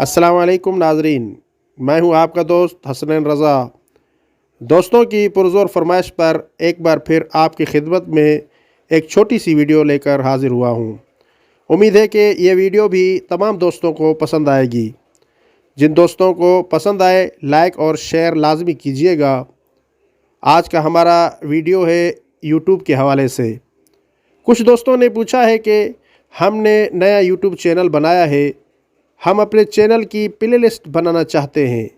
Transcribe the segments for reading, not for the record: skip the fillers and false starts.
अस्सलाम वालेकुम नाजरीन, मैं हूं आपका दोस्त हसनैन रज़ा। दोस्तों की पुरज़ोर फरमाइश पर एक बार फिर आपकी खिदमत में एक छोटी सी वीडियो लेकर हाज़िर हुआ हूं। उम्मीद है कि ये वीडियो भी तमाम दोस्तों को पसंद आएगी। जिन दोस्तों को पसंद आए लाइक और शेयर लाजमी कीजिएगा। आज का हमारा वीडियो है यूट्यूब के हवाले से। कुछ दोस्तों ने पूछा है कि हमने नया यूट्यूब चैनल बनाया है, हम अपने चैनल की प्ले लिस्ट बनाना चाहते हैं,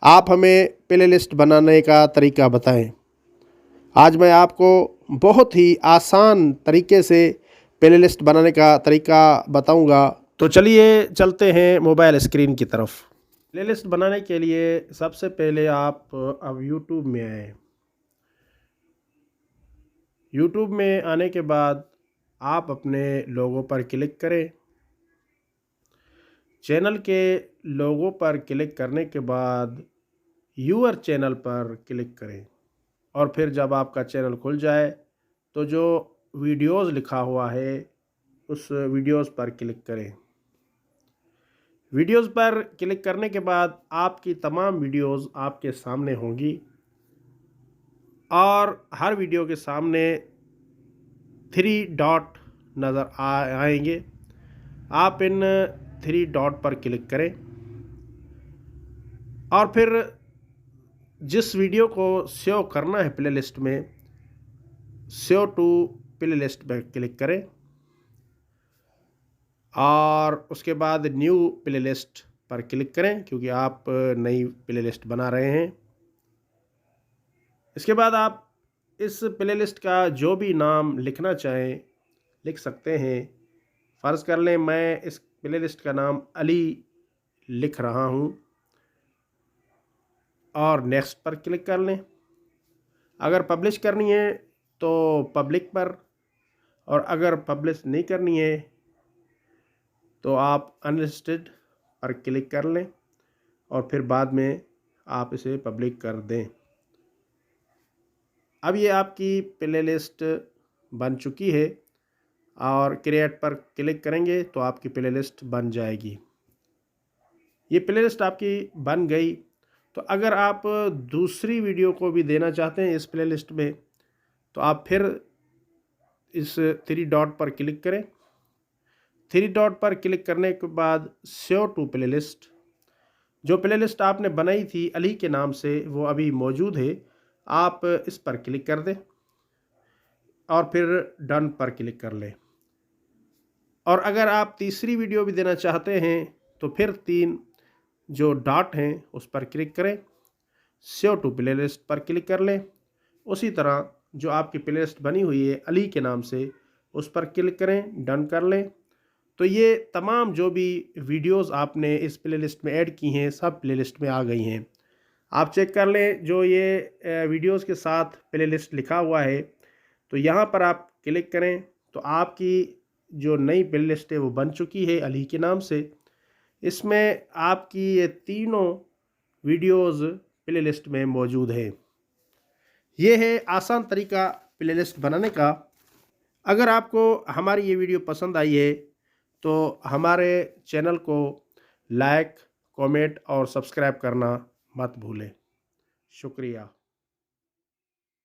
आप हमें प्ले लिस्ट बनाने का तरीका बताएं। आज मैं आपको बहुत ही आसान तरीके से प्ले लिस्ट बनाने का तरीका बताऊंगा। तो चलिए चलते हैं मोबाइल स्क्रीन की तरफ। प्ले लिस्ट बनाने के लिए सबसे पहले आप अब यूट्यूब में आएँ। यूट्यूब में आने के बाद आप अपने लोगो पर क्लिक करें। चैनल के लोगो पर क्लिक करने के बाद यूअर चैनल पर क्लिक करें और फिर जब आपका चैनल खुल जाए तो जो वीडियोज़ लिखा हुआ है उस वीडियोज़ पर क्लिक करें। वीडियोज़ पर क्लिक करने के बाद आपकी तमाम वीडियोज़ आपके सामने होंगी और हर वीडियो के सामने 3 डॉट नज़र आएंगे। आप इन 3 डॉट पर क्लिक करें और फिर जिस वीडियो को सेव करना है प्ले लिस्ट में, सेव टू प्ले लिस्ट पर क्लिक करें और उसके बाद न्यू प्ले लिस्ट पर क्लिक करें क्योंकि आप नई प्ले लिस्ट बना रहे हैं। इसके बाद आप इस प्ले लिस्ट का जो भी नाम लिखना चाहें लिख सकते हैं। फ़र्ज़ कर लें मैं इस प्ले लिस्ट का नाम अली लिख रहा हूं और नेक्स्ट पर क्लिक कर लें। अगर पब्लिश करनी है तो पब्लिक पर, और अगर पब्लिश नहीं करनी है तो आप अनलिस्टेड पर क्लिक कर लें और फिर बाद में आप इसे पब्लिक कर दें। अब ये आपकी प्ले लिस्ट बन चुकी है और क्रिएट पर क्लिक करेंगे तो आपकी प्ले लिस्ट बन जाएगी। ये प्ले लिस्ट आपकी बन गई। तो अगर आप दूसरी वीडियो को भी देना चाहते हैं इस प्ले लिस्ट में तो आप फिर इस 3 डॉट पर क्लिक करें। 3 डॉट पर क्लिक करने के बाद सेव टू प्ले लिस्ट, जो प्ले लिस्ट आपने बनाई थी अली के नाम से वो अभी मौजूद है, आप इस पर क्लिक कर दें और फिर डन पर क्लिक कर लें। और अगर आप तीसरी वीडियो भी देना चाहते हैं तो फिर 3 जो डॉट हैं उस पर क्लिक करें, सेव टू प्ले लिस्ट पर क्लिक कर लें। उसी तरह जो आपकी प्ले लिस्ट बनी हुई है अली के नाम से उस पर क्लिक करें, डन कर लें। तो ये तमाम जो भी वीडियोस आपने इस प्ले लिस्ट में ऐड की हैं सब प्ले लिस्ट में आ गई हैं। आप चेक कर लें, जो ये वीडियोस के साथ प्ले लिस्ट लिखा हुआ है तो यहाँ पर आप क्लिक करें तो आपकी जो नई प्ले लिस्ट है वो बन चुकी है अली के नाम से। इसमें आपकी ये तीनों वीडियोस प्ले लिस्ट में मौजूद है। ये है आसान तरीका प्ले लिस्ट बनाने का। अगर आपको हमारी ये वीडियो पसंद आई है तो हमारे चैनल को लाइक, कमेंट और सब्सक्राइब करना मत भूलें। शुक्रिया।